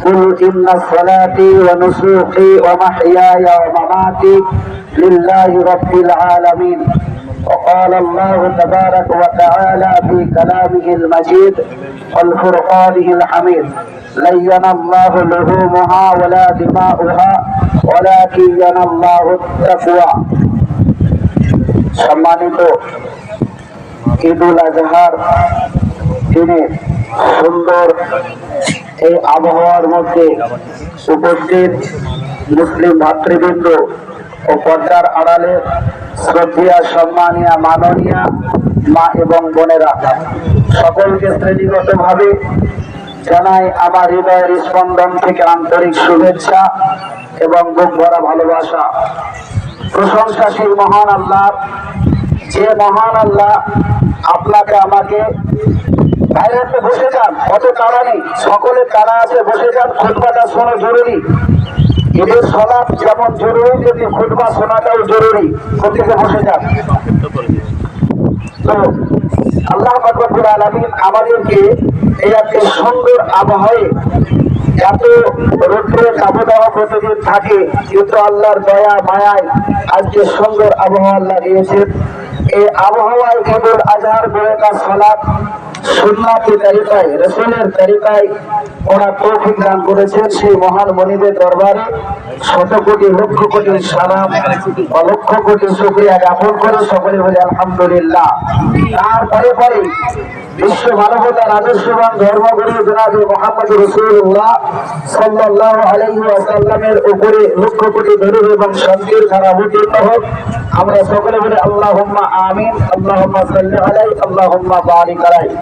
قل إن صلاتي ونسكي ومحياي ومماتي لله رب العالمين. وقال الله تبارك وتعالى في كلامه المجيد والفرقانه الحميد لن ينال الله لحومها ولا دماؤها ولكن ينال الله التقوى. সম্মানিত ঈদুল আজহার দিনে সুন্দর এই আবহাওয়ার মধ্যে উপস্থিত মুসলিম ভাতৃবৃন্দ ও পর্দার আড়ালে শ্রদ্ধেয়া সম্মানীয় মাননীয় মা এবং বোনেরা, সকলকে শ্রেণীগতভাবে জানাই আমার হৃদয়ের স্পন্দন থেকে আন্তরিক শুভেচ্ছা এবং বুক ভরা ভালোবাসা। প্রশংসা সেই মহান আল্লাহ, যে মহান আল্লাহ আপনাকে আমাকে বাইরে বসে যান, অত তাড়া নেই, সকলে তাড়া আছে, বসে যান, খুতবাটা শোনা জরুরি। ঈদের সালাত যেমন জরুরি, যদি খুতবা শোনাটাও জরুরি। প্রত্যেকে বসে যান। তো আল্লাহ পাক রব্বুল আলামিন আমাদেরকে এই একটা সুন্দর আবহাওয়ায়, এত রৌদ্রের দাবদাহ প্রতিদিন থাকে, কিন্তু আল্লাহর দয়া মায়ায় আজকে সুন্দর আবহাওয়া আল্লাহ দিয়েছেন। এই আবহাওয়ায় ঈদুল আজহার বড়টা সালাত সুন্নাতের তরিকায়, রাসূলের তরিকায় ওরা তৌফিক দান করেছেন। সেই মহান মনিবের দরবারে শত কোটি লক্ষ কোটি সালাম ও লক্ষ কোটি শুকরিয়া জ্ঞাপন করে সকলে বলে আলহামদুলিল্লাহ। তারপরে পরে বিশ্ব মানবতার আদর্শবান ধর্মগুরু জনাবে মুহাম্মদ রাসূলুল্লাহ সাল্লাল্লাহু আলাইহি ওয়াসাল্লামের উপরে লক্ষ কোটি দরুদ এবং শান্তির ধারা অবতীর্ণ হোক। আমরা সকলে বলে আল্লাহুম্মা আমিন, আল্লাহুম্মা সাল্লি আলাইহি, আল্লাহুম্মা বারিক আলাইহি।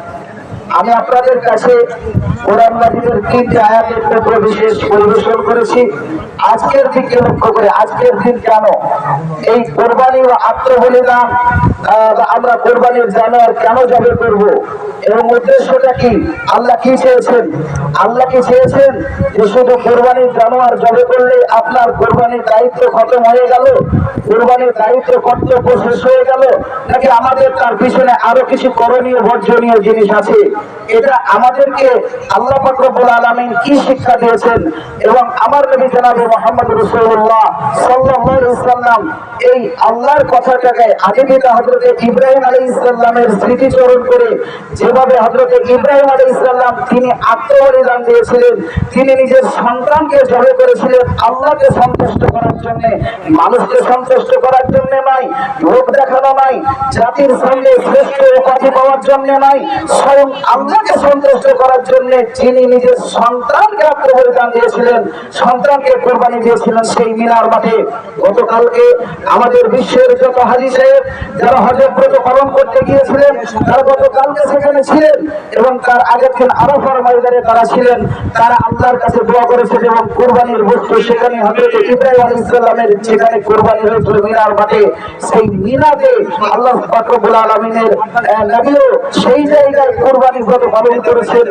আমি আপনাদের কাছে কোরআন মাজিদের 3টি আয়াতের উপর বিশেষ পরিবেশন করেছি আজকের দিনকে লক্ষ্য করে। আজকের দিন কেন এই কোরবানি ও আত্মবলিদান, আমরা কোরবানির জানোয়ার কেন জবাই করব এবং উদ্দেশ্যটা কি, আল্লাহ কি চেয়েছেন? আল্লাহ কি চেয়েছেন যে শুধু কোরবানির জানোয়ার জবাই করলে আপনার কোরবানির দায়িত্ব খতম হয়ে গেল, কোরবানির দায়িত্ব কর্তব্য শেষ হয়ে গেল, নাকি আমাদের তার পিছনে আরো কিছু করণীয় বর্জনীয় জিনিস আছে? এটা আমাদেরকে আল্লাহ পাক রব্বুল আলামিন কি শিক্ষা দিয়েছেন এবং আমার নবী জনাবে মুহাম্মদ রাসূলুল্লাহ সাল্লাল্লাহু আলাইহি ওয়াসাল্লাম এই আল্লাহর কথাটাকে আগে থেকে হযরত ইব্রাহিম আলাইহিস সালামের স্মৃতিচরণ করে, যেভাবে হযরত ইব্রাহিম আলাইহিস সালাম তিনি আত্মবলিদান দিয়েছিলেন, তিনি নিজের সন্তানকে জবাই করেছিলেন আল্লাহকে সন্তুষ্ট করার জন্য, মানুষকে সন্তুষ্ট করার জন্য নয়, লোক দেখানো নয়, জাতির সামনে শ্রেষ্ঠ উপাধি পাওয়ার জন্য নয়, স্বয়ং আল্লাহকে সন্তুষ্ট করার জন্য যিনি নিজের সন্তানকে আত্মবলিদান দিয়েছিলেন, সন্তানকে কোরবানি দিয়েছিলেন সেই মিনার মাঠে। গতকালকে আমাদের বিশ্বের যত হাজী সাহেব যারা হজের ব্রত পালন করতে গিয়েছিলেন তারা গতকালকে সেখানে ছিলেন এবং তার আগের দিন আরাফার ময়দানে তারা ছিলেন। তারা আল্লাহর কাছে দোয়া করেছেন এবং কোরবানির বস্তু সেখানে হযরত ইব্রাহিম আলাইহিস সালামের যেখানে কোরবানি হয়েছিল মিনার মাঠে, সেই মিনাতে আল্লাহ পাক রব্বুল আলামিনের নবীও সেই জায়গায় কোরবানির ব্রত পালন করেছেন।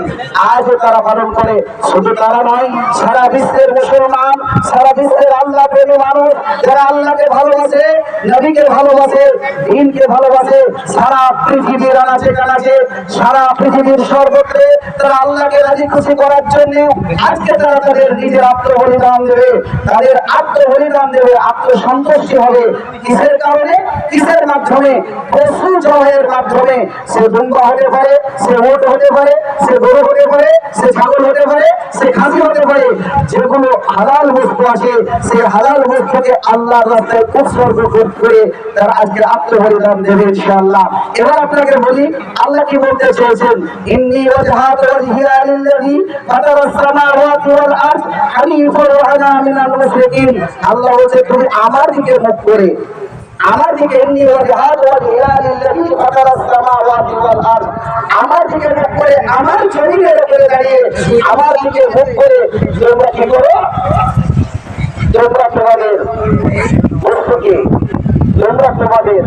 আজও তারা পালন করে। শুধু তারা নয়, সারা বিশ্বের মুসলমান, সারা বিশ্বের আল্লাহ প্রেমী মানুষ যারা আল্লাহকে ভালোবাসে, নবীকে ভালোবাসে, দ্বীনকে ভালোবাসে, সারা পৃথিবীর আনাচে কানাচে, সারা পৃথিবীর সর্বত্রে তারা আল্লাহকে রাজি খুশি করার জন্য আজকে তারা তাদের নিজের আত্মবলিদান দেবে, তাদের আত্মবলিদান দেবে, আত্মসন্তুষ্টি হবে। কিসের কারণে? কিসের মাধ্যমে? পশু জবাইয়ের মাধ্যমে। সে দুম্বা হতে পারে, সে উট হতে পারে, সে গরু হতে পারে, সে ছাগল হতে পারে, সে খাসি হতে পারে। যেগুলো হালাল বস্তু আছে সেই হালাল বস্তুকে আল্লাহর রাস্তায় উৎসর্গ করে তারা আজকে আত্মবলিদান দেবে ইনশাআল্লাহ। এবার আপনাকে বলি আল্লাহ কি বলতে চেয়েছেন, ইন্নী ওয়াজহাতু ওয়াজহিয়া লিল্লাযী ফাতারাস সামাওয়াতি ওয়াল আরদ হানিফান ওয়া আনা মিনাল মুশরিকিন। আল্লাহ বলছে তুমি আমার দিকে মুখ করে, আমার দিকে, ইন্নী ওয়াজহাতু ওয়াজহিয়া লিল্লাযী ফাতারাস সামাওয়াতি ওয়াল আরদ, আমার দিকে মুখ করে, আমার জমিনের উপরে দাঁড়িয়ে আমার দিকে মুখ করে তোমরা কি করো? তোমরা তোমাদের বস্তুকে, তোমরা তোমাদের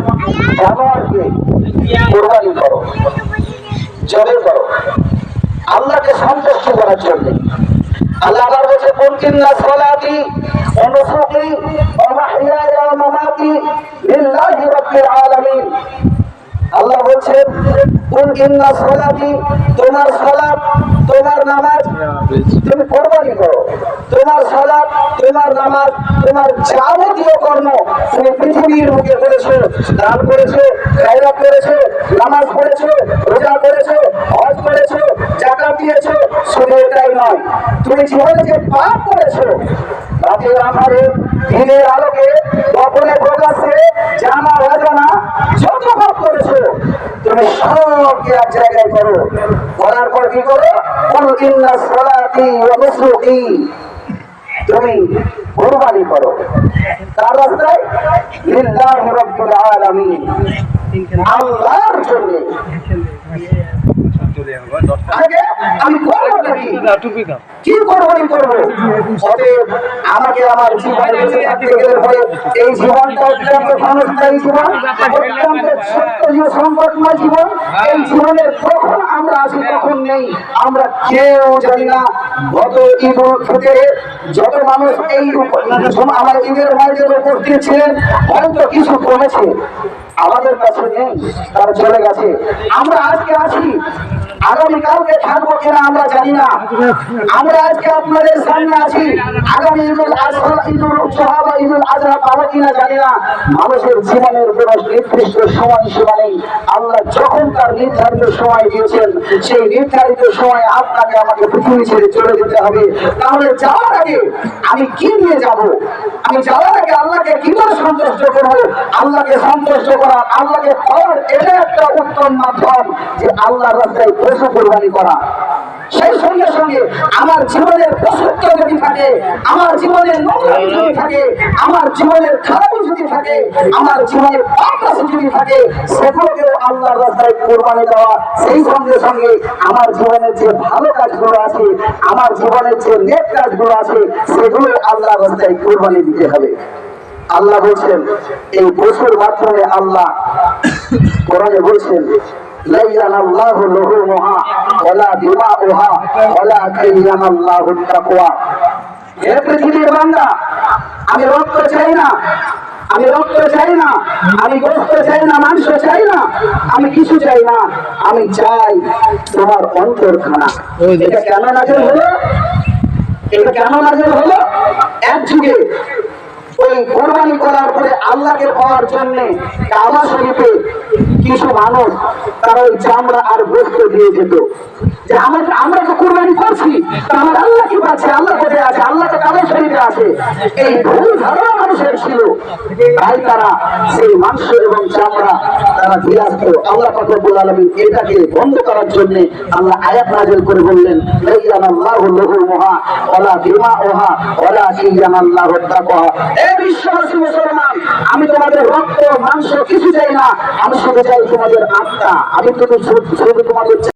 জানোয়ারকে কোরবানি করো, জবাই করো আল্লাহকে সন্তুষ্ট করার জন্য। আল্লাহ আবার বলছে কুল ইন্না সলাতি ওয়া নুসুকি ওয়া মাহইয়ায়া ওয়া মামাতি লিল্লাহি রাব্বিল আলামিন। আল্লাহ বলছেন কুল ইন্না সলাতি, তোমার সালাত, তোমার নামাজ তুমি কোরবানি করো, তোমার নামাজ, তোমার যাবতীয় কর্ম তুমি পৃথিবীর মুখে করেছো, দান করেছো, খায়রাত করেছো, নামাজ পড়েছো, রোজা করেছো, হজ করেছো, যাকাত দিয়েছো। শুধু এটাই নয়, তুমি জীবনে যে পাপ করেছো, রাতের আধারে দিনের আলোকে গোপনে প্রকাশ্যে জানা অজানা যত পাপ করেছো, তুমি সবকে এক জায়গায় করো। করার পর কি করো? কুল ইন্না সলাতি ওয়া নুসুকি, তুমি কুরবানি করো কার রাস্তায়? লিল্লাহি রাব্বিল আলামিন, আল্লাহর জন্য। আগে আমি করবো কি কোরবানি করবো? অতএব আমাকে আমার জীবনে বেঁচে থাকতে গেলে পরে এই জীবনটা অত্যন্ত ক্ষণস্থায়ী জীবন, অত্যন্ত সত্য সংকটময় জীবন। এই জীবনের কখন আমরা আছি কখন নেই আমরা কেউ জানি না। গত ঈদ উল ফিতরে যত মানুষ এই আমার ঈদের মাঝে উপস্থিত ছিলেন, হয়তো কিছু কমেছে, আমাদের কাছে নেই, তারা চলে গেছে। আমরা আজকে আছি, আগামীকালকে থাকবো কিনা আমরা জানি না। আমরা আজকে আপনাদের সামনে আছি, আগামী ঈদুল আজহা, ঈদুল জুহা বা ঈদুল আজহা পাবো কিনা জানি না। মানুষের জীবনের কোন নির্দিষ্ট সময় সীমা নেই। আল্লাহ যখন তার নির্ধারিত সময় দিয়েছেন, সেই নির্ধারিত সময় আপনাকে আমাকে পৃথিবী ছেড়ে চলে যেতে হবে। তাহলে যাওয়ার আগে আমি কি নিয়ে যাব? আমি যাওয়ার আগে আল্লাহকে কি করে সন্তুষ্ট করবো? আল্লাহকে সন্তুষ্ট করা, আল্লাহকে পাওয়ার, এটা একটা উত্তম মাধ্যম যে আল্লাহর রাস্তায় পশু কোরবানি করা। সেই সঙ্গে সঙ্গে আমার জীবনের পশুত্ব যদি থাকে, আমার জীবনের নোংরামি যদি থাকে, আমার জীবনের খারাপি যদি থাকে, আমার জীবনের পাপ যদি থাকে, সেগুলোকেও আল্লাহর রাস্তায় কোরবানি দেওয়া। সেই সঙ্গে সঙ্গে আমার জীবনের যে ভালো কাজগুলো আছে, আমার জীবনের যে নেক কাজগুলো আছে, সেগুলো আল্লাহর রাস্তায় কোরবানি দিতে হবে। আল্লাহ বলছেন এই পশুর মাধ্যমে, আল্লাহ কোরআনে বলছেন لا ينال الله لحومها ولا دماؤها ولكن ينال الله التقوى। হে পৃথিবীর বান্দা, আমি রক্ত চাই না, আমি রক্ত চাই না, আমি গোশত চাই না, মাংস চাই না, আমি কিছু চাই না, আমি চাই তোমার অন্তরখানা। এটা কেন নাজিল হলো? এটা কেন নাজিল হলো? এক যুগে ওই কোরবানি করার পরে আল্লাহকে পাওয়ার জন্য কাবা শরীফে কিছু মানুষ তারা ওই চামড়া আর গোশত দিয়ে যেত, যে আমরা তো কোরবানি করছি, আমার আল্লাহ কি পাচ্ছে? আল্লাহ কোথায় আছে? আল্লাহ তো কাবা শরীফে আছে। এই ভুল ধারণা মানুষের ছিল, তাই তারা সেই মাংস এবং চামড়া তারা দিয়ে আসতো। আল্লাহ পাক রব্বুল আলামিন এটাকে বন্ধ করার জন্য আল্লাহ আয়াত নাযিল করে বললেন লা ইয়ানাল্লাহু লুহুমুহা ওয়ালা দিমাউহা ওয়ালাকিন ইয়ানাল্লাহু তাকওয়া। হে বিশ্ববাসী মুসলমান, আমি তোমাদের রক্ত মাংস কিছু চাই না, আমি শুধু চাই তোমাদের আত্মা। আমি শুধু তোমাদের